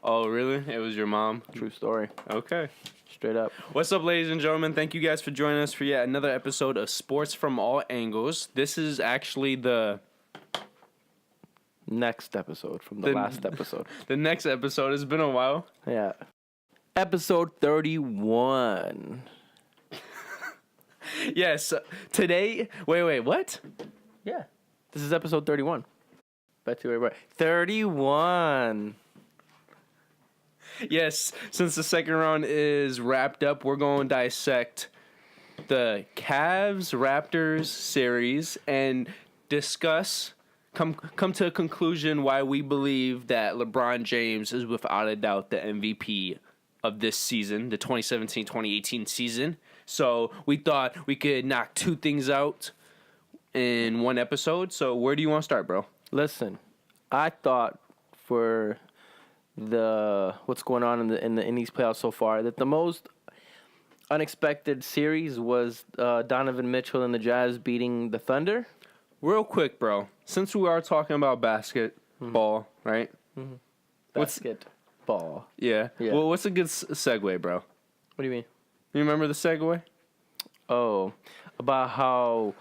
Oh, really? It was your mom? True story. Okay. Straight up. What's up, ladies and gentlemen? Thank you guys for joining us for yet another episode of Sports from All Angles. This is actually the Next episode from the last episode. The next episode. It's been a while. Yeah. Episode 31. Yes. Today. Wait. What? Yeah. This is episode 31. Back to right. 31. Yes. Since the second round is wrapped up, we're going to dissect the Cavs Raptors series and discuss. Come to a conclusion why we believe that LeBron James is without a doubt the MVP of this season, the 2017-2018 season. So we thought we could knock two things out in one episode. So where do you want to start, bro? Listen, I thought for what's going on in these playoffs so far that the most unexpected series was Donovan Mitchell and the Jazz beating the Thunder. Real quick, bro. Since we are talking about basketball, right? Mm-hmm. Basketball. Yeah. Well, what's a good segue, bro? What do you mean? You remember the segue? Oh, about how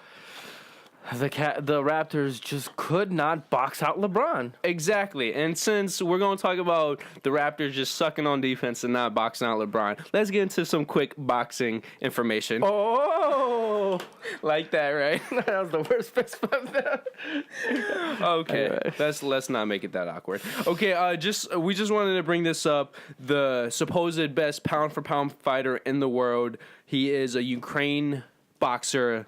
the Raptors just could not box out LeBron. Exactly. And since we're going to talk about the Raptors just sucking on defense and not boxing out LeBron, let's get into some quick boxing information. Oh, like that, right? That was the worst fist bump there. Okay, anyway. let's not make it that awkward. Okay, we just wanted to bring this up. The supposed best pound for pound fighter in the world. He is a Ukraine boxer.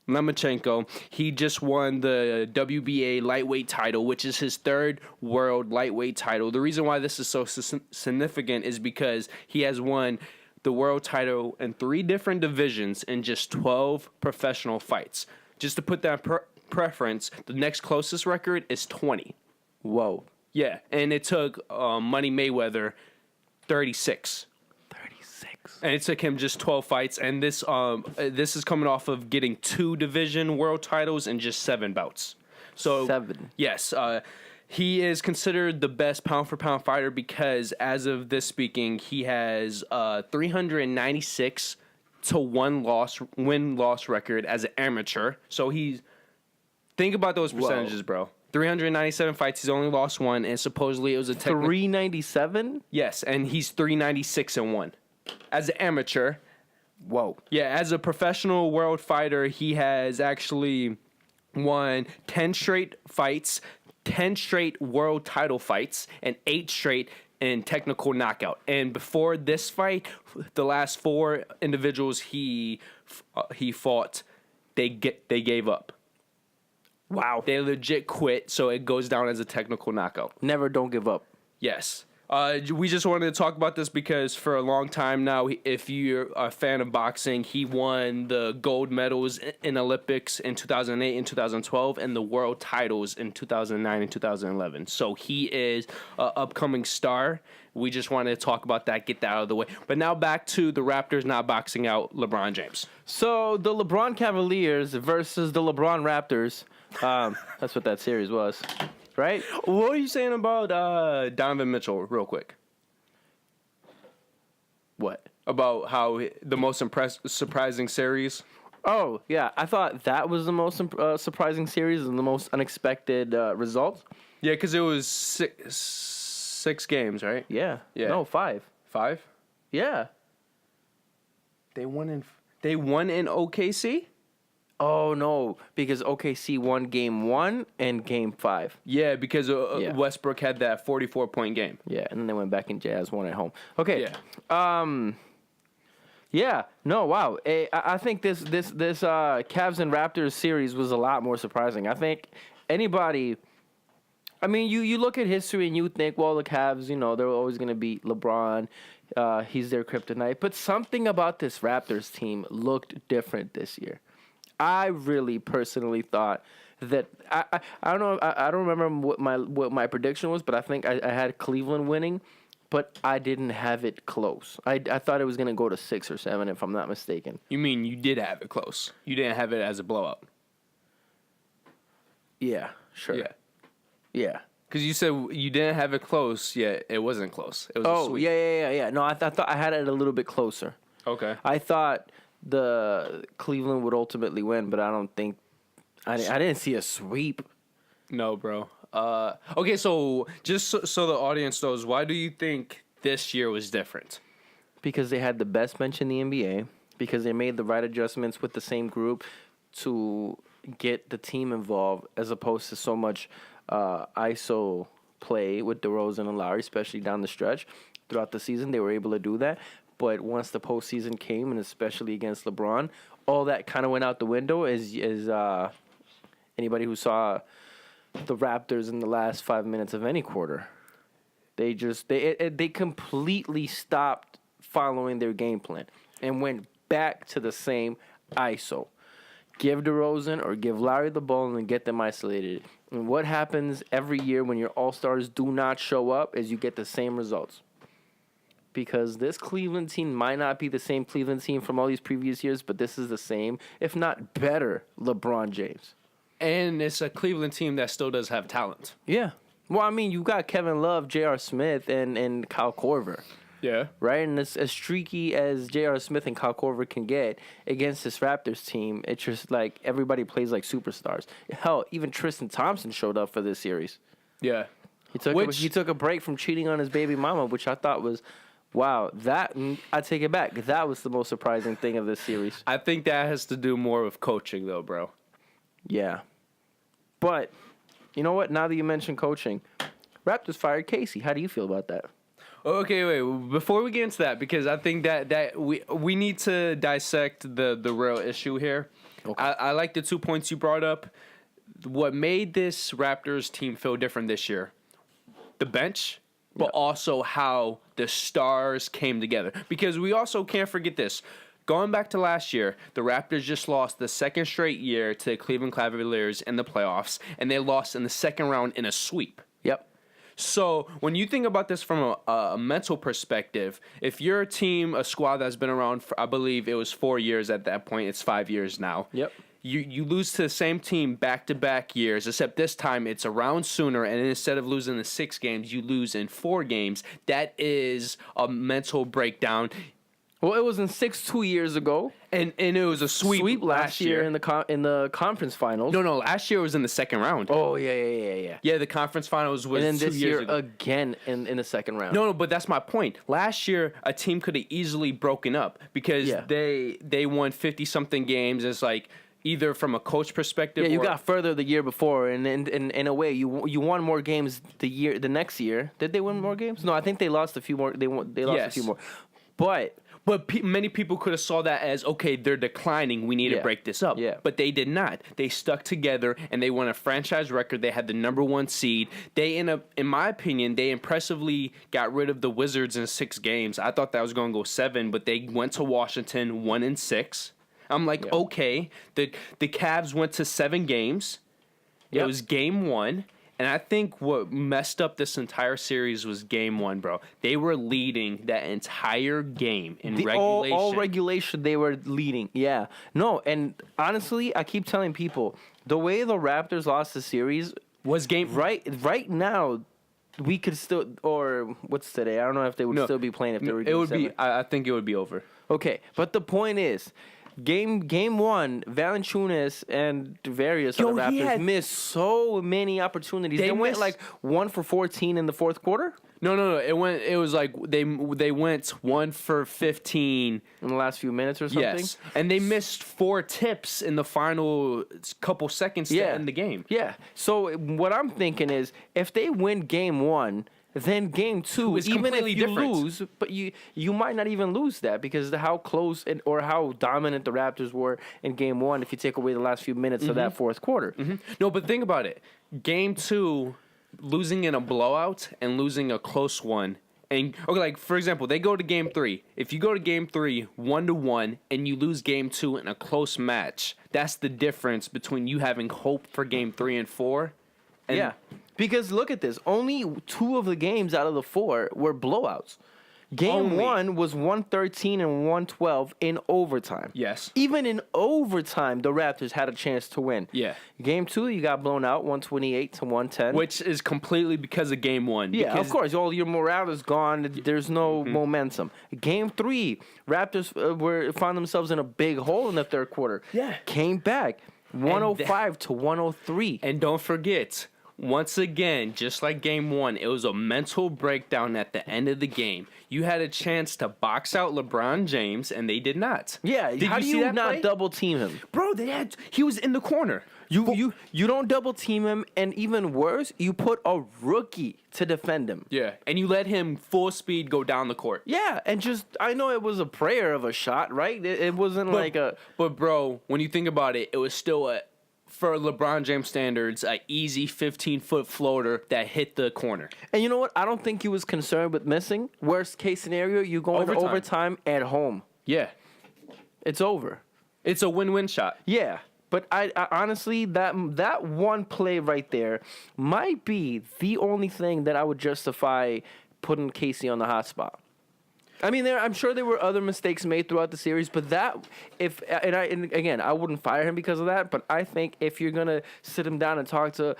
Lomachenko, he just won the WBA lightweight title, which is his third world lightweight title. The reason why this is so significant is because he has won the world title in 3 different divisions in just 12 professional fights. Just to put that preference, the next closest record is 20. Whoa. Yeah, and it took Money Mayweather 36. And it took him just 12 fights, and this is coming off of getting 2 division world titles and just 7 bouts. So 7. Yes, he is considered the best pound for pound fighter because as of this speaking, he has 396 to 1 win-loss record as an amateur. So think about those percentages, bro. 397 fights, he's only lost 1, and supposedly it was a 397? Yes, and he's 396 and 1. As an amateur. Whoa. Yeah, as a professional world fighter, he has actually won 10 straight fights, 10 straight world title fights, and 8 straight in technical knockout. And before this fight, the last 4 individuals he fought, they gave up. Wow. They legit quit, so it goes down as a technical knockout. Never don't give up. Yes. We just wanted to talk about this because for a long time now, if you're a fan of boxing, he won the gold medals in Olympics in 2008 and 2012 and the world titles in 2009 and 2011. So he is an upcoming star. We just wanted to talk about that, get that out of the way. But now back to the Raptors not boxing out LeBron James. So the LeBron Cavaliers versus the LeBron Raptors. That's what that series was. Right? What are you saying about Donovan Mitchell, real quick? What? About how the most surprising series? Oh, yeah. I thought that was the most surprising series and the most unexpected result. Yeah, because it was six games, right? Yeah. Yeah. No, 5. 5? Yeah. They won in OKC? Oh, no, because OKC won Game 1 and Game 5. Yeah, because Westbrook had that 44-point game. Yeah, and then they went back and Jazz won at home. Okay. Yeah. Yeah. No, wow. I think this Cavs and Raptors series was a lot more surprising. I think anybody... I mean, you look at history and you think, well, the Cavs, they're always going to beat LeBron. He's their kryptonite. But something about this Raptors team looked different this year. I really personally thought that I don't know. I don't remember what my prediction was, but I think I had Cleveland winning, but I didn't have it close. I thought it was going to go to 6 or 7, if I'm not mistaken. You mean you did have it close? You didn't have it as a blowout? Yeah, sure. Yeah. Yeah. Because you said you didn't have it close, yet it wasn't close. It was a Oh, sweep. yeah. No, I thought I had it a little bit closer. Okay. I thought the Cleveland would ultimately win, but I don't think I didn't see a sweep. No, bro. Okay, so just so the audience knows, why do you think this year was different? Because they had the best bench in the NBA, because they made the right adjustments with the same group to get the team involved, as opposed to so much ISO play with DeRozan and Lowry, especially down the stretch. Throughout the season, they were able to do that. But once the postseason came, and especially against LeBron, all that kind of went out the window. As anybody who saw the Raptors in the last 5 minutes of any quarter, they completely stopped following their game plan and went back to the same ISO. Give DeRozan or give Lowry the ball and get them isolated. And what happens every year when your all-stars do not show up is you get the same results. Because this Cleveland team might not be the same Cleveland team from all these previous years, but this is the same, if not better, LeBron James. And it's a Cleveland team that still does have talent. Yeah. Well, I mean, you got Kevin Love, J.R. Smith, and Kyle Korver. Yeah. Right? And as streaky as J.R. Smith and Kyle Korver can get against this Raptors team, it's just like everybody plays like superstars. Hell, even Tristan Thompson showed up for this series. Yeah. He took a break from cheating on his baby mama, which I thought was, wow, I take it back. That was the most surprising thing of this series. I think that has to do more with coaching, though, bro. Yeah. But, you know what? Now that you mentioned coaching, Raptors fired Casey. How do you feel about that? Okay, wait. Before we get into that, because I think that we need to dissect the real issue here. Okay. I like the 2 points you brought up. What made this Raptors team feel different this year? The bench, but also how the stars came together. Because we also can't forget this. Going back to last year, the Raptors just lost the second straight year to the Cleveland Cavaliers in the playoffs, and they lost in the second round in a sweep. Yep. So when you think about this from a mental perspective, if you're a team, a squad that's been around for, I believe it was 4 years at that point, it's 5 years now. Yep. You lose to the same team back-to-back years, except this time it's a round sooner, and instead of losing in 6 games, you lose in 4 games. That is a mental breakdown. Well, it was in 6 2 years ago, and it was a sweep last year in the conference finals. No, last year was in the second round. Oh yeah. Yeah, the conference finals was 2 years ago. And then this year again in the second round. No, but that's my point. Last year, a team could have easily broken up because they won 50-something games. It's like either from a coach perspective. Yeah, you got further the year before, and in a way, you won more games the next year. Did they win more games? No, I think they lost a few more. They lost a few more, But many people could have saw that as, okay, they're declining. We need to break this up. Yeah. But they did not. They stuck together, and they won a franchise record. They had the number 1 seed. They, in my opinion, they impressively got rid of the Wizards in 6 games. I thought that was going to go 7, but they went to Washington 1-6. I'm like, okay. The Cavs went to 7 games. It was game 1. And I think what messed up this entire series was game 1, bro. They were leading that entire game in regulation. All regulation, they were leading. Yeah. No, and honestly, I keep telling people, the way the Raptors lost the series was game right now. We could still, or what's today? I don't know if they would still be playing if they were. It would be. I think it would be over. Okay, but the point is, Game 1, Valanciunas and various other Raptors missed so many opportunities. They went like 1 for 14 in the fourth quarter. No. It was like they went 1 for 15 in the last few minutes or something. Yes, and they missed 4 tips in the final couple seconds to end the game. Yeah. So what I'm thinking is, if they win Game 1. Then game 2, even if you lose, but you might not even lose that because of how close or how dominant the Raptors were in game 1 if you take away the last few minutes of that fourth quarter. Mm-hmm. No, but think about it. Game 2, losing in a blowout and losing a close one. And okay, like for example, they go to game 3. If you go to game 3 1-1 and you lose game 2 in a close match, that's the difference between you having hope for game 3 and 4. And because look at this. Only 2 of the games out of the 4 were blowouts. Game Only. 1 was 113 and 112 in overtime. Yes. Even in overtime, the Raptors had a chance to win. Yeah. Game 2, you got blown out 128 to 110. Which is completely because of game 1. Yeah, because of course. All your morale is gone. There's no momentum. Game 3, Raptors found themselves in a big hole in the third quarter. Yeah. Came back 105 to 103. And don't forget, once again, just like game 1, it was a mental breakdown at the end of the game. You had a chance to box out LeBron James, and they did not. Yeah, Did how do see you that not play? double team him? Bro, he was in the corner. You don't double team him, and even worse, you put a rookie to defend him. Yeah, and you let him full speed go down the court. Yeah, and I know it was a prayer of a shot, right? It wasn't like a. But bro, when you think about it, it was still for LeBron James standards, an easy 15-foot floater that hit the corner. And you know what? I don't think he was concerned with missing. Worst case scenario, you go into overtime at home. Yeah, It's over. it's a win-win shot. Yeah. But I honestly, that one play right there might be the only thing that I would justify putting Casey on the hot spot. I mean, I'm sure there were other mistakes made throughout the series, but again, I wouldn't fire him because of that. But I think if you're gonna sit him down and talk to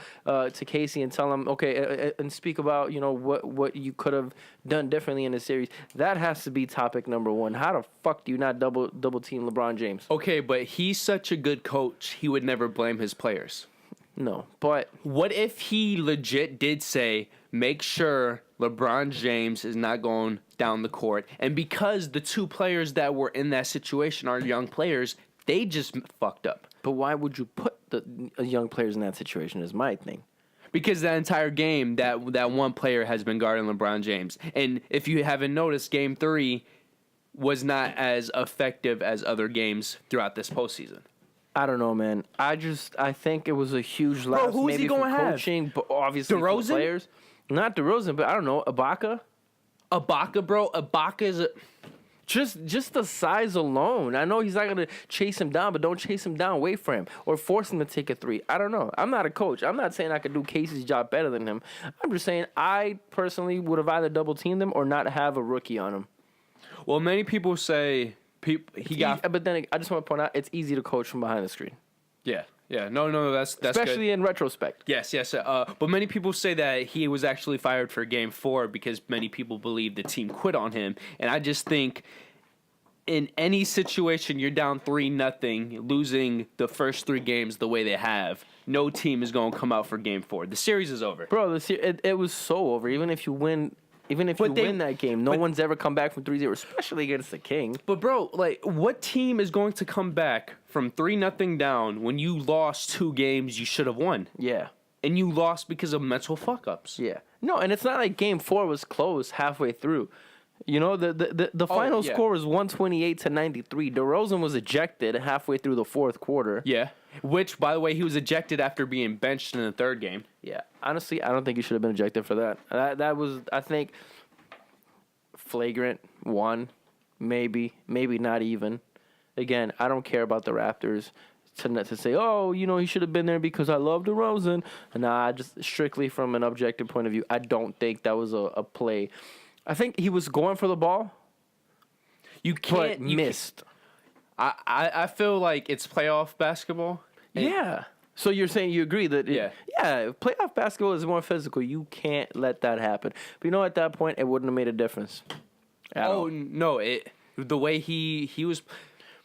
Casey and tell him, okay, and speak about what you could have done differently in the series, that has to be topic number one. How the fuck do you not double team LeBron James? Okay, but he's such a good coach, he would never blame his players. No, but What if he legit did say, make sure LeBron James is not going down the court, and because the two players that were in that situation are young players, they just fucked up. why would you put the young players in that situation? Is my thing. Because that entire game, that one player has been guarding LeBron James. And if you haven't noticed, Game 3 was not as effective as other games throughout this postseason. I don't know, man. I think it was a huge loss. who is he maybe gonna from have? coaching, but obviously from DeRozan? players. Not DeRozan, but I don't know. Ibaka. Ibaka, bro. Ibaka is a... Just the size alone. I know he's not gonna chase him down, but don't chase him down. Wait for him or force him to take a three. I don't know. I'm not a coach. I'm not saying I could do Casey's job better than him. I'm just saying I personally would have either double teamed him or not have a rookie on him. Well, many people say he got... But then I just want to point out it's easy to coach from behind the screen, Yeah. No, that's especially good. in retrospect. Yes. But many people say that he was actually fired for Game 4 because many people believe the team quit on him. And I just think in any situation you're down 3-0, losing the first 3 games the way they have, no team is going to come out for Game 4. The series is over. Bro, it was so over. Even if you win that game, no one's ever come back from 3-0, especially against the King. But bro, like, what team is going to come back from 3-0 down when you lost 2 games you should have won? Yeah. And you lost because of mental fuck-ups. Yeah. No, and it's not like Game 4 was close halfway through. You know, the final score was 128 to 93. DeRozan was ejected halfway through the fourth quarter. Yeah. Which, by the way, he was ejected after being benched in the 3rd game. Yeah. Honestly, I don't think he should have been ejected for that. That was, I think, flagrant one, maybe not even. Again, I don't care about the Raptors to say, oh, he should have been there because I love DeRozan. Nah, just strictly from an objective point of view, I don't think that was a play. I think he was going for the ball. You can't... But missed. I feel like it's playoff basketball. Yeah. So you're saying you agree that playoff basketball is more physical. You can't let that happen. But at that point, it wouldn't have made a difference. No, the way he was...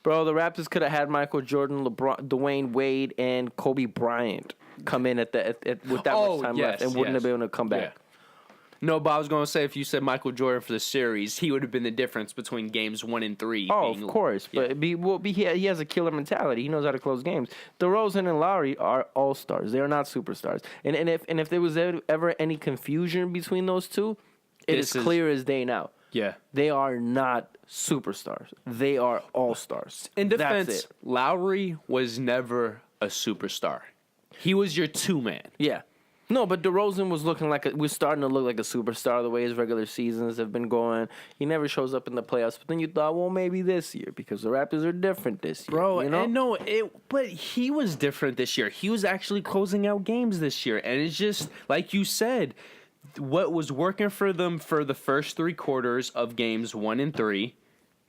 Bro, the Raptors could have had Michael Jordan, LeBron, Dwayne Wade, and Kobe Bryant come in with that much time left and wouldn't have been able to come back. Yeah. No, but I was going to say, if you said Michael Jordan for the series, he would have been the difference between games 1 and 3. Oh, of course. Yeah. But he has a killer mentality. He knows how to close games. DeRozan and Lowry are all-stars. They are not superstars. And if there was ever any confusion between those two, it is clear as day now. Yeah. They are not superstars. They are all-stars. In defense, That's it. Lowry was never a superstar. He was your 2-man. Yeah. No, but DeRozan was starting to look like a superstar the way his regular seasons have been going. He never shows up in the playoffs, but then you thought, well, maybe this year because the Raptors are different this year. Bro, but he was different this year. He was actually closing out games this year, and it's just like you said, what was working for them for the first 3 quarters of games 1 and 3,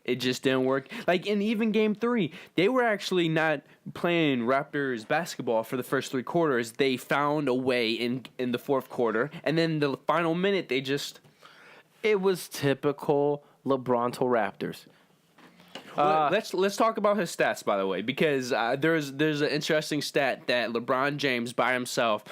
it just didn't work. Like in even game 3, they were actually not playing Raptors basketball for the first 3 quarters. They found a way in the fourth quarter, and then the final minute they just. It was typical LeBron to Raptors. Let's talk about his stats, by the way, because there's an interesting stat that LeBron James by himself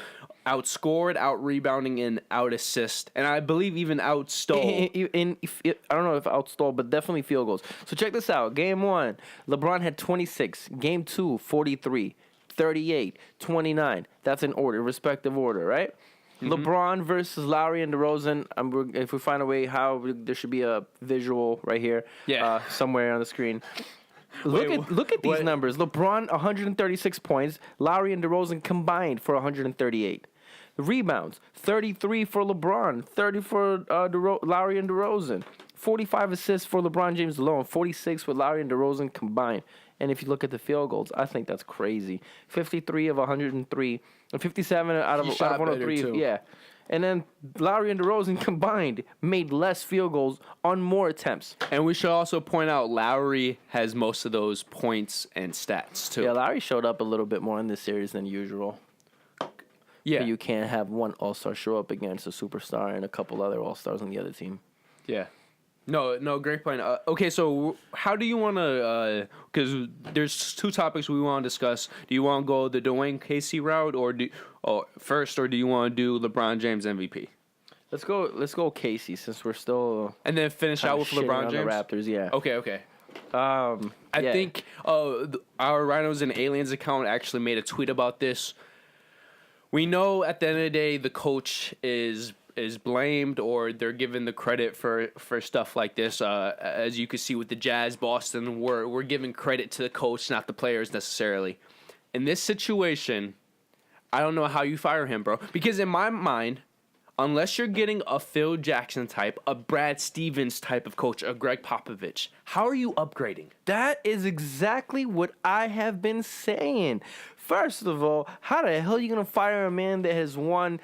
outscored, out-rebounding, and out-assist, and I believe even outstole. I don't know if outstole, but definitely field goals. So check this out. Game 1, LeBron had 26. Game 2, 43, 38, 29. That's in order, respective order, right? Mm-hmm. LeBron versus Lowry and DeRozan. If we find a way how there should be a visual right here, somewhere on the screen. Look at these numbers. LeBron 136 points. Lowry and DeRozan combined for 138. Rebounds 33 for LeBron, 30 for Lowry and DeRozan. 45 assists for LeBron James alone, 46 with Lowry and DeRozan combined. And if you look at the field goals, I think that's crazy. 53 of 103, and 57 out of 103. Yeah. And then Lowry and DeRozan combined made less field goals on more attempts. And we should also point out Lowry has most of those points and stats, too. Yeah, Lowry showed up a little bit more in this series than usual. Yeah. But you can't have one All-Star show up against a superstar and a couple other All-Stars on the other team. Yeah. No, great point. Okay, so how do you want to, because there's 2 topics we want to discuss. Do you want to go the Dwayne Casey route or do you want to do LeBron James MVP? Let's go Casey since we're still. And then finish out with LeBron James? The Raptors, yeah. Okay. I think our Rhinos and Aliens account actually made a tweet about this. We know at the end of the day the coach is blamed or they're given the credit for stuff like this. As you can see with the Jazz, Boston, we're giving credit to the coach, not the players necessarily. In this situation, I don't know how you fire him, bro. Because in my mind, unless you're getting a Phil Jackson type, a Brad Stevens type of coach, a Greg Popovich, how are you upgrading? That is exactly what I have been saying. First of all, how the hell are you going to fire a man that has won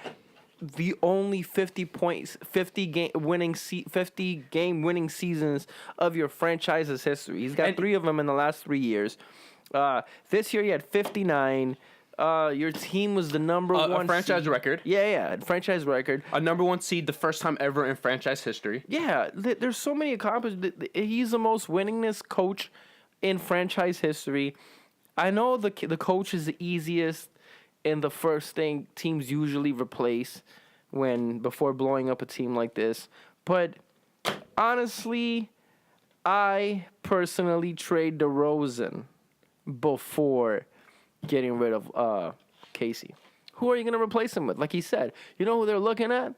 the only 50 game winning seasons of your franchise's history? He's got 3 of them in the last 3 years. This year he had 59. Your team was the number 1 franchise seed. record. Yeah, franchise record. A number 1 seed the first time ever in franchise history. Yeah, there's so many accomplishments. He's the most winningest coach in franchise history. I know the coach is the easiest and the first thing teams usually replace before blowing up a team like this. But honestly, I personally trade DeRozan before getting rid of Casey. Who are you going to replace him with? Like he said, you know who they're looking at?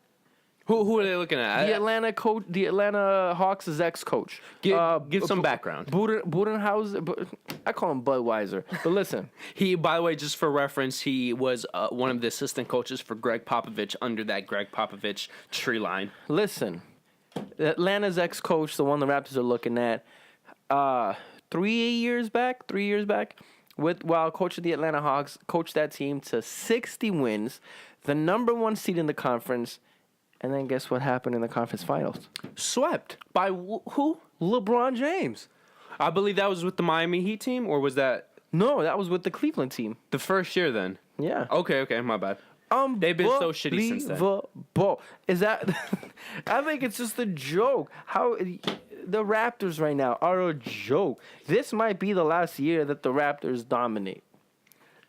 Who are they looking at? The Atlanta Hawks' ex-coach. Give some background. Budenhauser. I call him Budweiser. But listen. By the way, just for reference, he was one of the assistant coaches for Greg Popovich under that Greg Popovich tree line. Listen. Atlanta's ex-coach, the one the Raptors are looking at, 3 years back, while coaching the Atlanta Hawks, coached that team to 60 wins, the number 1 seed in the conference. And then guess what happened in the conference finals? Swept by who? LeBron James. I believe that was with the Miami Heat team, or was that? No, that was with the Cleveland team. The first year then? Yeah. Okay, my bad. They've been so shitty since then. Is that? I think it's just a joke. How the Raptors right now are a joke. This might be the last year that the Raptors dominate.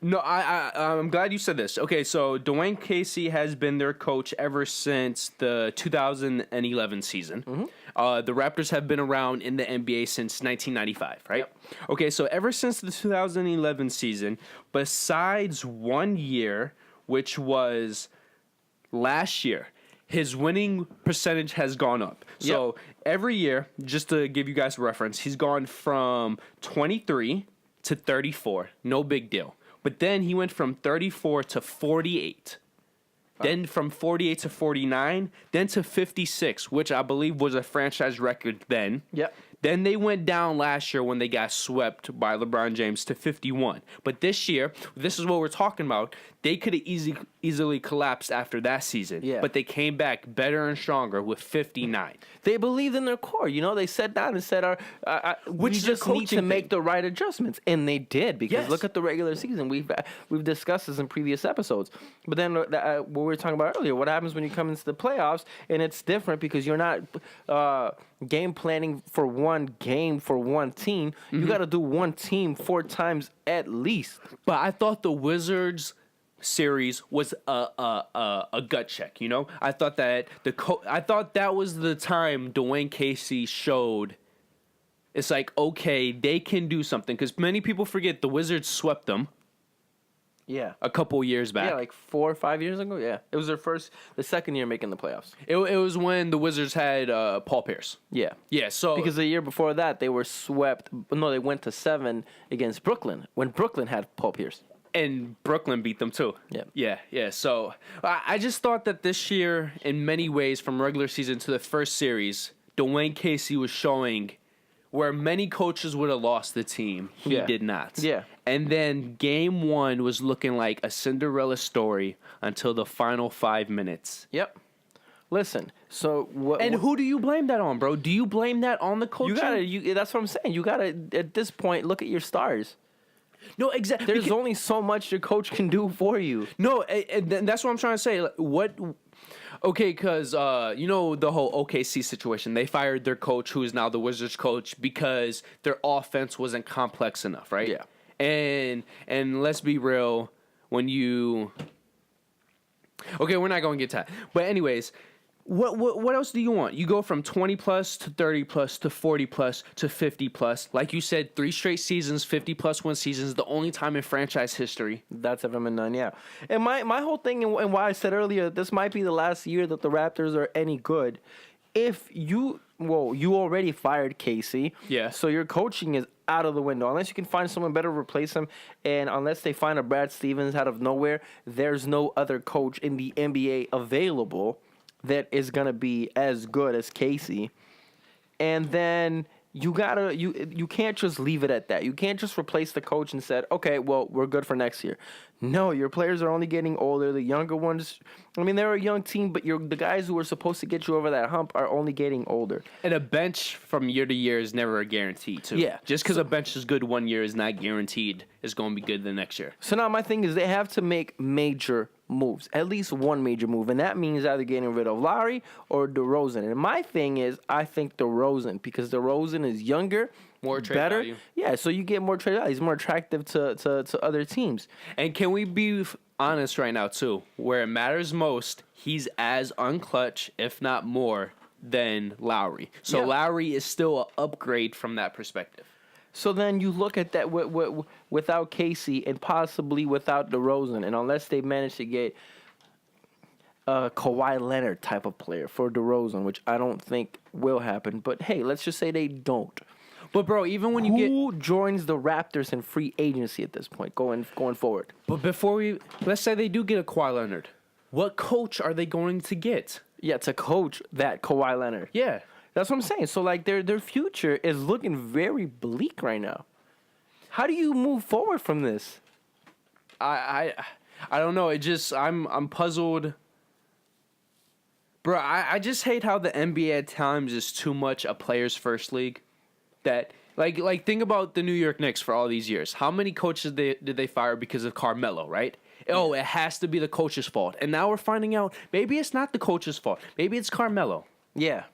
No, I'm glad you said this. Okay, so Dwayne Casey has been their coach ever since the 2011 season. Mm-hmm. The Raptors have been around in the NBA since 1995, right? Yep. Okay, so ever since the 2011 season, besides 1 year, which was last year, his winning percentage has gone up. So every year, just to give you guys a reference, he's gone from 23 to 34. No big deal. But then he went from 34 to 48. Then from 48 to 49, then to 56, which I believe was a franchise record then. Yep. Then they went down last year when they got swept by LeBron James to 51. But this year, this is what we're talking about. They could have easily collapsed after that season. Yeah. But they came back better and stronger with 59. They believed in their core. You know, they sat down and said, "We Which is a just need to coaching make thing. the right adjustments," and they did. Because Yes. look at the regular season. We've discussed this in previous episodes. But then what we were talking about earlier, what happens when you come into the playoffs, and it's different because you're not game planning for one game for one team. You got to do one team 4 times at least. But I thought the Wizards series was a gut check, you know? I thought that I thought that was the time Dwayne Casey showed it's like, okay, they can do something, cuz many people forget the Wizards swept them Yeah. a couple years back. Yeah, like 4 or 5 years ago. Yeah, it was the second year making the playoffs. It was when the Wizards had Paul Pierce. Yeah, Yeah, so because the year before that they were swept. No, they went to 7 against Brooklyn when Brooklyn had Paul Pierce. and Brooklyn beat them too. Yeah. So I just thought that this year, in many ways, from regular season to the first series, Dwayne Casey was showing where many coaches would have lost the team. He Yeah. did not. Yeah. And then game 1 was looking like a Cinderella story until the final 5 minutes. Yep. Listen, so what? And who do you blame that on, bro? Do you blame that on the coaching? you gotta. That's what I'm saying. You gotta at this point look at your stars. No, exactly. There's only so much your coach can do for you. No, and that's what I'm trying to say. Like, what? Okay, because you know the whole OKC situation. They fired their coach, who is now the Wizards coach, because their offense wasn't complex enough, right? Yeah. And let's be real, when you. Okay, we're not going to get to that. But anyways, what else do you want? You go from 20 plus to 30 plus to 40 plus to 50 plus. Like you said, 3 straight seasons, 50 plus win seasons, the only time in franchise history. That's ever been done, yeah. And my whole thing, and why I said earlier, this might be the last year that the Raptors are any good. If you already fired Casey. Yeah. So your coaching is out of the window. Unless you can find someone better to replace him, and unless they find a Brad Stevens out of nowhere, there's no other coach in the NBA available that is going to be as good as Casey. And then you can't just leave it at that. You can't just replace the coach and said, okay, well, we're good for next year. No, your players are only getting older. The younger ones, I mean, they're a young team, but the guys who are supposed to get you over that hump are only getting older. And a bench from year to year is never a guarantee, too. Yeah. Just because a bench is good one year is not guaranteed it's going to be good the next year. So now my thing is they have to make major moves, at least one major move, and that means either getting rid of Lowry or DeRozan. And my thing is, I think DeRozan, because DeRozan is younger, More trade better. value. Yeah, so you get more trade value. He's more attractive to other teams. And can we be honest right now, too? Where it matters most, he's as unclutch, if not more, than Lowry. So Yeah. Lowry is still an upgrade from that perspective. So then you look at that without Casey and possibly without DeRozan, and unless they manage to get a Kawhi Leonard type of player for DeRozan, which I don't think will happen. But hey, let's just say they don't. But bro, even when you Who joins the Raptors in free agency at this point, going forward? but before let's say they do get a Kawhi Leonard, what coach are they going to get? Yeah, to coach that Kawhi Leonard. Yeah. That's what I'm saying. So like their future is looking very bleak right now. How do you move forward from this? I don't know. It just I'm puzzled. Bro, I just hate how the NBA at times is too much a players first league. That like think about the New York Knicks for all these years. How many coaches did they fire because of Carmelo, right? Oh, it has to be the coach's fault. And now we're finding out maybe it's not the coach's fault. Maybe it's Carmelo. Yeah.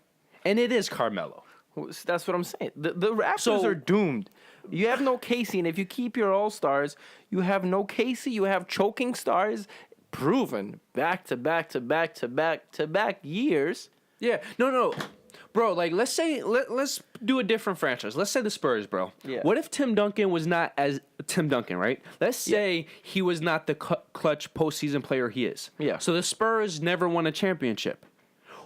And it is Carmelo. That's what I'm saying. The Raptors are doomed. You have no Casey, and if you keep your all-stars, you have no Casey. You have choking stars, proven back to back to back to back to back years. Yeah. No. Bro, like let's say let's do a different franchise. Let's say the Spurs, bro. Yeah. What if Tim Duncan was not as Tim Duncan, right? Let's say he was not the clutch postseason player he is. Yeah. So the Spurs never won a championship.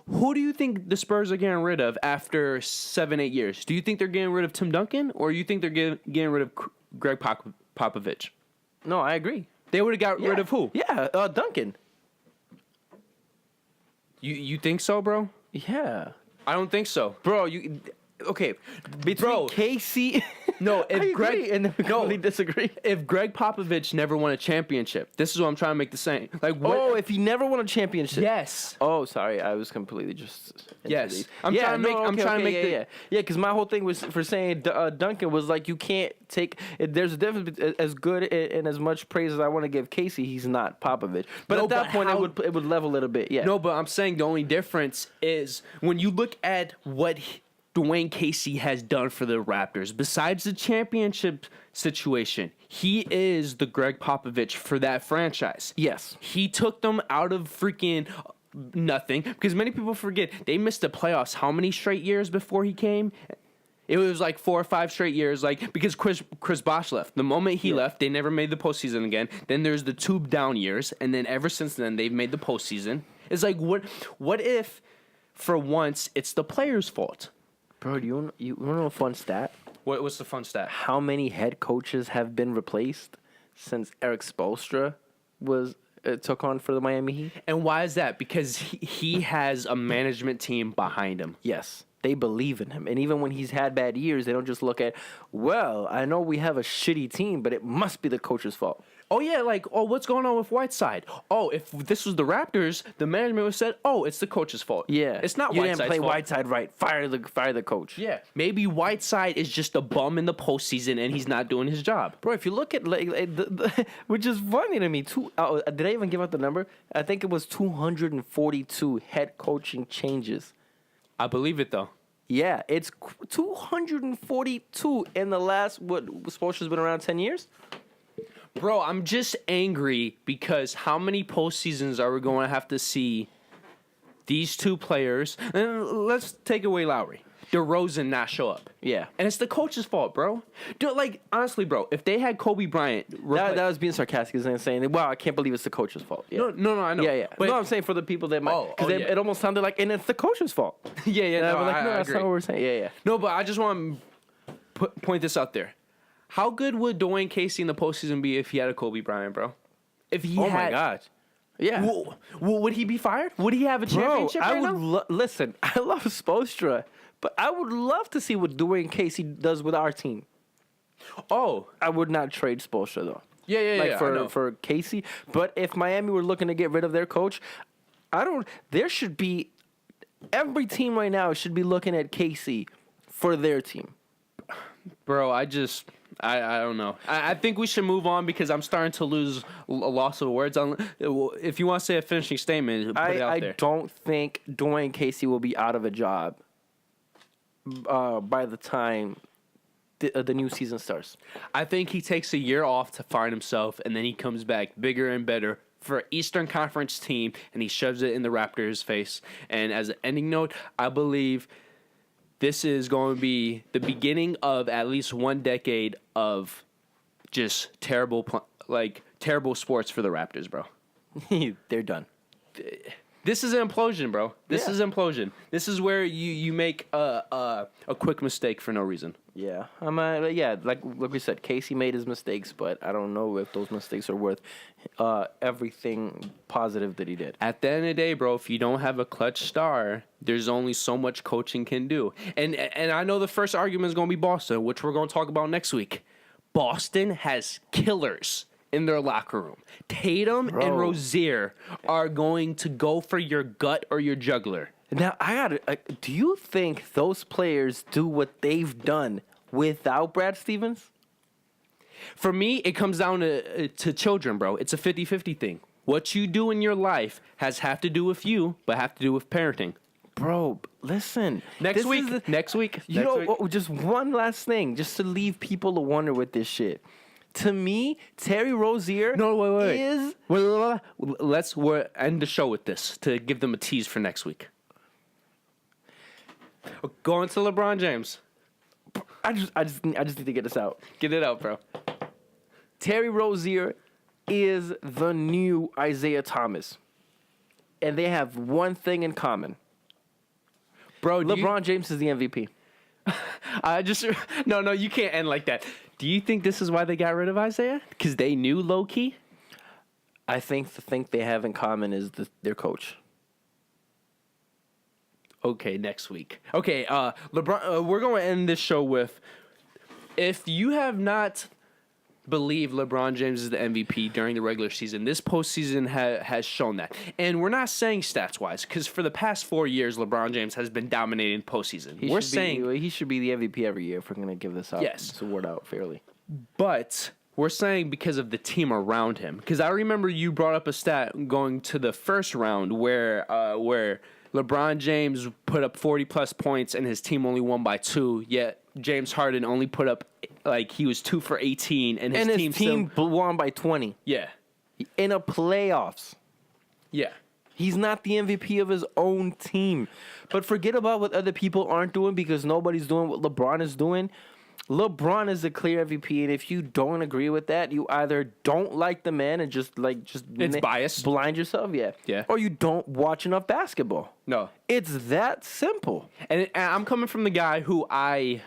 Who do you think the Spurs are getting rid of after 7-8 years? Do you think they're getting rid of Tim Duncan, or you think they're getting rid of Greg Popovich? No, I agree. They would have got rid of who? Yeah, Duncan. You think so, bro? Yeah. I don't think so. Bro, okay, between Bro. Casey. No, if I Greg agree, and then we completely disagree. if Greg Popovich never won a championship, this is what I'm trying to make the same. Like, what? Oh, if he never won a championship. Yes. Oh, sorry, I was completely just. into Yes. these. I'm trying to make yeah. Because my whole thing was for saying Duncan was like you can't take. There's a difference as good and as much praise as I want to give Casey. He's not Popovich, but No, at that but point how- it would level it a bit. Yeah. No, but I'm saying the only difference is when you look at what Dwayne Casey has done for the Raptors, besides the championship situation, he is the Greg Popovich for that franchise. Yes. He took them out of freaking nothing because many people forget they missed the playoffs how many straight years before he came? It was like 4 or 5 straight years, like because Chris Bosh left. The moment he left, they never made the postseason again. Then there's the 2 down years, and then ever since then they've made the postseason. It's like what if for once it's the players' fault? Bro, you want to know a fun stat? What's the fun stat? How many head coaches have been replaced since Eric Spoelstra was took on for the Miami Heat? And why is that? Because he has a management team behind him. Yes. They believe in him. And even when he's had bad years, they don't just look at, well, I know we have a shitty team, but it must be the coach's fault. Oh, yeah, like, oh, what's going on with Whiteside? Oh, if this was the Raptors, the management would have said, oh, it's the coach's fault. Yeah. It's not you Whiteside's didn't play fault. Whiteside right. Fire the coach. Yeah. Maybe Whiteside is just a bum in the postseason and he's not doing his job. Bro, if you look at, which is funny to me, did I even give out the number? I think it was 242 head coaching changes. I believe it, though. Yeah, it's 242 in the last, Spoelstra's been around 10 years? Bro, I'm just angry because how many postseasons are we going to have to see these two players? And let's take away Lowry. DeRozan not show up. Yeah. And it's the coach's fault, bro. Dude, like, honestly, bro, if they had Kobe Bryant... That was being sarcastic and saying, wow, I can't believe it's the coach's fault. Yeah. No, I know. Yeah. But No, I'm saying for the people that might... Because yeah. it almost sounded like, and it's the coach's fault. yeah, And no, I'm like, no, I that's agree. not what we're saying. Yeah. No, but I just want to point this out there. How good would Dwayne Casey in the postseason be if he had a Kobe Bryant, bro? If he Oh, had, my God. Yeah. Would he be fired? Would he have a championship I right would now? listen, I love Spoelstra, but I would love to see what Dwayne Casey does with our team. Oh. I would not trade Spoelstra, though. Yeah, Like I know. for Casey. But if Miami were looking to get rid of their coach, there should be, every team right now should be looking at Casey for their team. Bro, I don't know. I think we should move on because I'm starting to lose a loss of words. If you want to say a finishing statement, put it out there. I don't think Dwayne Casey will be out of a job by the time the new season starts. I think he takes a year off to find himself, and then he comes back bigger and better for an Eastern Conference team, and he shoves it in the Raptors' face. And as an ending note, I believe this is going to be the beginning of at least 1 decade of just terrible sports for the Raptors, bro. They're done. This is an implosion, bro. This Yeah. is implosion. This is where you make a quick mistake for no reason. Yeah, like we said, Casey made his mistakes, but I don't know if those mistakes are worth everything positive that he did. At the end of the day, bro, if you don't have a clutch star, there's only so much coaching can do. And I know the first argument is going to be Boston, which we're going to talk about next week. Boston has killers in their locker room. Tatum and Rozier are going to go for your gut or your jugular. Now, do you think those players do what they've done without Brad Stevens? For me, it comes down to children, bro. It's a 50-50 thing. What you do in your life has half to do with you, but half to do with parenting. Bro, listen. Next week. Just one last thing, just to leave people to wonder with this shit. To me, Terry Rozier is... Wait. We'll end the show with this to give them a tease for next week. Going to LeBron James. I just need to get this out. Get it out, bro. Terry Rozier is the new Isaiah Thomas. And they have one thing in common. Bro, LeBron James is the MVP. No, you can't end like that. Do you think this is why they got rid of Isaiah? Because they knew low-key? I think the thing they have in common is their coach. Okay, next week. Okay, LeBron. We're going to end this show with, if you have not believed LeBron James is the MVP during the regular season, this postseason has shown that. And we're not saying stats wise, because for the past 4 years, LeBron James has been dominating postseason. We're saying he should be the MVP every year if we're going to give this out. Yes. This award out fairly. But we're saying because of the team around him. Because I remember you brought up a stat going to the first round where LeBron James put up 40-plus points and his team only won by 2, yet James Harden only put up, like, he was 2 for 18, and his team won by 20. Yeah. In a playoffs. Yeah. He's not the MVP of his own team. But forget about what other people aren't doing because nobody's doing what LeBron is doing. LeBron is the clear MVP, and if you don't agree with that, you either don't like the man and just it's biased, blind yourself, yeah, or you don't watch enough basketball. No, it's that simple. And I'm coming from the guy who he's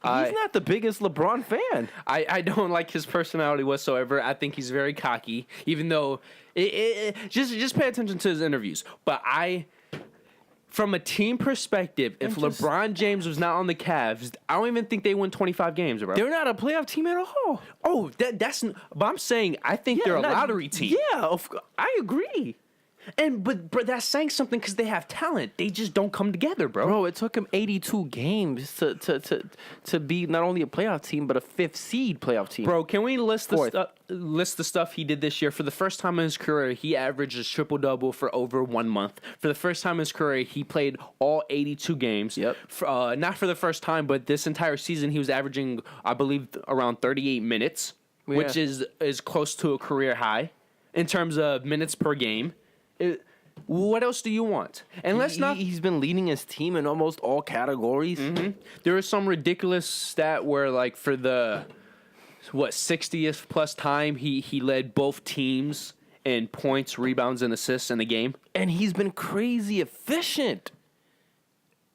not the biggest LeBron fan. I don't like his personality whatsoever. I think he's very cocky, even though just pay attention to his interviews. But from a team perspective, if LeBron James was not on the Cavs, I don't even think they win 25 games, bro. They're not a playoff team at all. Oh, that's. But I'm saying I think they're a lottery team. Yeah, I agree. But that's saying something because they have talent. They just don't come together, bro. Bro, it took him 82 games to be not only a playoff team but a 5th seed playoff team. Bro, can we list the stuff he did this year? For the first time in his career, he averaged a triple-double for over 1 month. For the first time in his career, he played all 82 games. Yep. Not for the first time, but this entire season, he was averaging, I believe, around 38 minutes, which is close to a career high in terms of minutes per game. What else do you want? And he's been leading his team in almost all categories. Mm-hmm. There was some ridiculous stat where, like, for the 60th plus time, he led both teams in points, rebounds, and assists in the game. And he's been crazy efficient.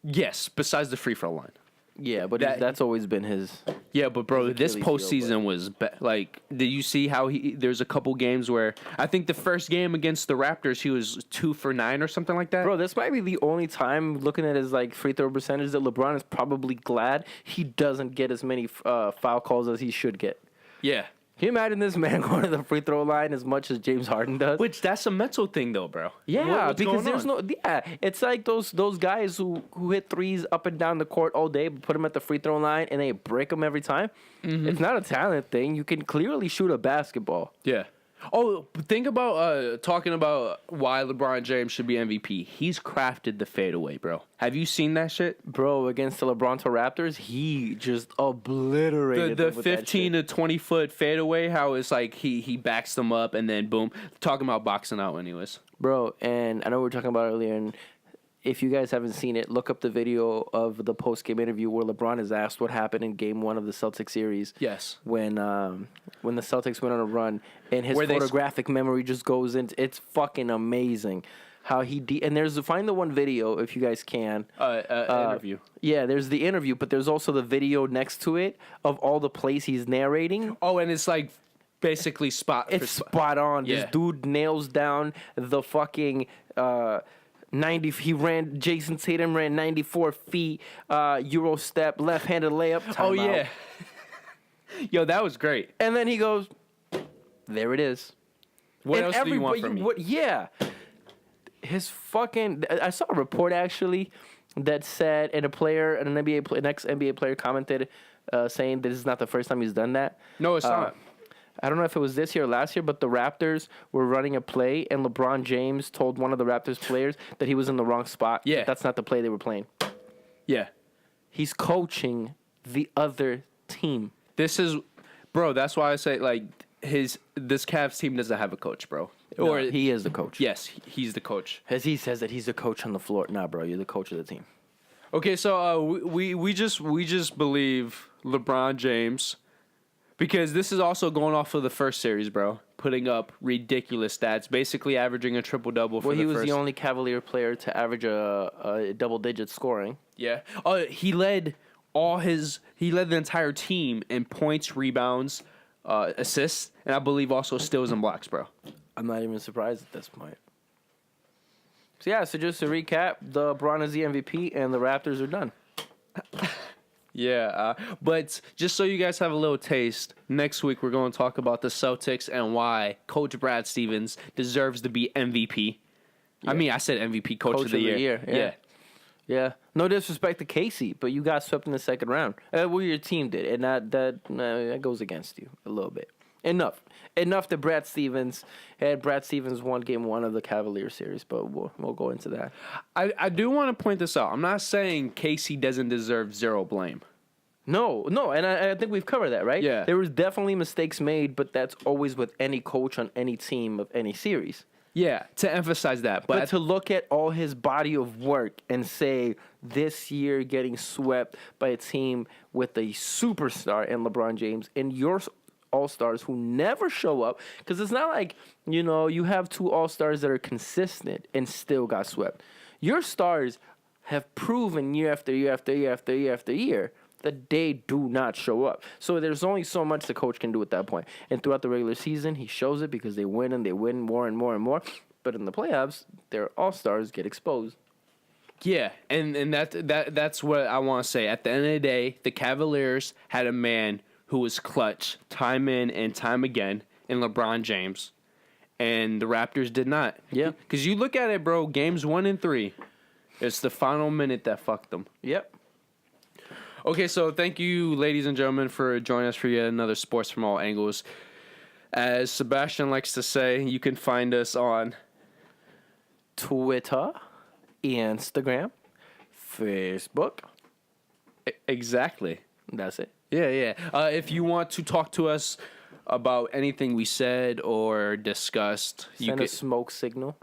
Yes, besides the free throw line. Yeah, but that's always been his. Yeah, but bro, this postseason was like, did you see how there's a couple games where I think the first game against the Raptors he was 2 for 9 or something like that. Bro, this might be the only time looking at his like free throw percentage that LeBron is probably glad he doesn't get as many foul calls as he should get. Yeah. Can you imagine this man going to the free throw line as much as James Harden does? Which that's a mental thing though, bro. Yeah, because there's it's like those guys who hit threes up and down the court all day, but put them at the free throw line and they break them every time. Mm-hmm. It's not a talent thing. You can clearly shoot a basketball. Yeah. Oh, think about talking about why LeBron James should be MVP. He's crafted the fadeaway, bro. Have you seen that shit? Bro, against the LeBron Raptors, he just obliterated the 15 to 20 foot fadeaway, how it's like he backs them up and then boom. Talking about boxing out anyways. Bro, and I know we were talking about it earlier, and if you guys haven't seen it, look up the video of the post-game interview where LeBron is asked what happened in Game 1 of the Celtics series. Yes. When the Celtics went on a run, and his photographic memory just goes into... It's fucking amazing how he... and find the one video, if you guys can. Interview. Yeah, there's the interview, but there's also the video next to it of all the plays he's narrating. Oh, and it's like... basically spot on. Yeah. This dude nails down the fucking... Jason Tatum ran 94 feet, Euro step, left-handed layup. Oh, yeah. Yo, that was great. And then he goes, there it is. What else do you want from me? Yeah. I saw a report, actually, that said, and an ex-NBA player commented saying this is not the first time he's done that. No, it's not. I don't know if it was this year or last year, but the Raptors were running a play, and LeBron James told one of the Raptors players that he was in the wrong spot. Yeah. That's not the play they were playing. Yeah. He's coaching the other team. Bro, that's why I say, like, this Cavs team doesn't have a coach, bro. No, he is the coach. Yes, he's the coach. As he says that he's the coach on the floor. Nah, bro, you're the coach of the team. Okay, so we just believe LeBron James... because this is also going off of the first series, bro. Putting up ridiculous stats, basically averaging a triple-double for the first. Well, he was the only Cavalier player to average a double-digit scoring. Yeah. He led the entire team in points, rebounds, assists, and I believe also steals and blocks, bro. I'm not even surprised at this point. So yeah, so just to recap, the LeBron is the MVP and the Raptors are done. Yeah, but just so you guys have a little taste, next week we're going to talk about the Celtics and why Coach Brad Stevens deserves to be MVP. Yeah. I mean, I said MVP, Coach of the Year. Yeah. Yeah. No disrespect to Casey, but you got swept in the second round. Well, your team did, and that goes against you a little bit. Enough that Brad Stevens won Game 1 of the Cavaliers series, but we'll go into that. I do want to point this out. I'm not saying Casey doesn't deserve zero blame. No, and I think we've covered that, right? Yeah. There was definitely mistakes made, but that's always with any coach on any team of any series. Yeah, to emphasize that. But to look at all his body of work and say this year getting swept by a team with a superstar in LeBron James and your all-stars who never show up, because it's not like, you have two all-stars that are consistent and still got swept. Your stars have proven year after year after year after year after year that they do not show up. So there's only so much the coach can do at that point. And throughout the regular season, he shows it because they win and they win more and more and more. But in the playoffs, their all-stars get exposed. Yeah, and that's what I want to say. At the end of the day, the Cavaliers had a man who was clutch time in and time again in LeBron James, and the Raptors did not. Yeah. Because you look at it, bro, games 1 and 3, it's the final minute that fucked them. Yep. Okay, so thank you, ladies and gentlemen, for joining us for yet another Sports from All Angles. As Sebastian likes to say, you can find us on Twitter, Instagram, Facebook. Exactly. That's it. Yeah. If you want to talk to us about anything we said or discussed, send a smoke signal.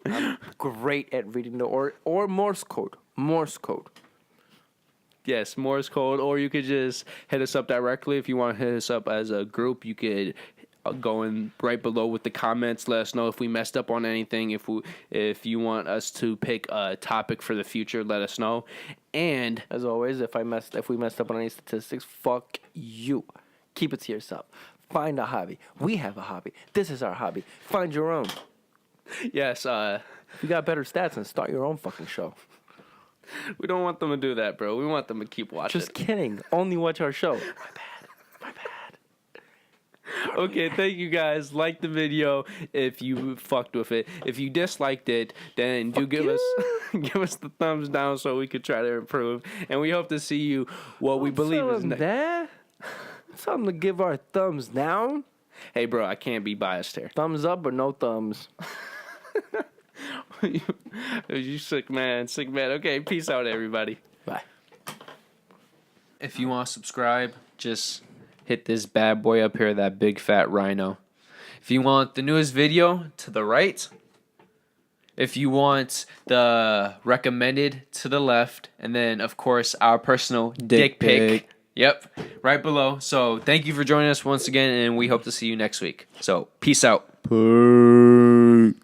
I'm great at reading or Morse code. Morse code. Yes, Morse code, or you could just hit us up directly. If you want to hit us up as a group, you could go in right below with the comments. Let us know if we messed up on anything. If you want us to pick a topic for the future, let us know. And as always, if we messed up on any statistics, fuck you. Keep it to yourself. Find a hobby. We have a hobby. This is our hobby. Find your own. Yes. If you got better stats, then start your own fucking show. We don't want them to do that, bro. We want them to keep watching. Just kidding. Only watch our show. My bad. Okay, thank you guys. Like the video if you fucked with it. If you disliked it, then give us the thumbs down so we could try to improve. And we hope to see you we believe is next. That? Something to give our thumbs down. Hey, bro, I can't be biased here. Thumbs up or no thumbs? You sick man. Okay, peace out, everybody. Bye. If you want to subscribe, just hit this bad boy up here, that big fat rhino. If you want the newest video, to the right. If you want the recommended, to the left. And then, of course, our personal dick pic. Yep, right below. So thank you for joining us once again, and we hope to see you next week. So peace out. Peace.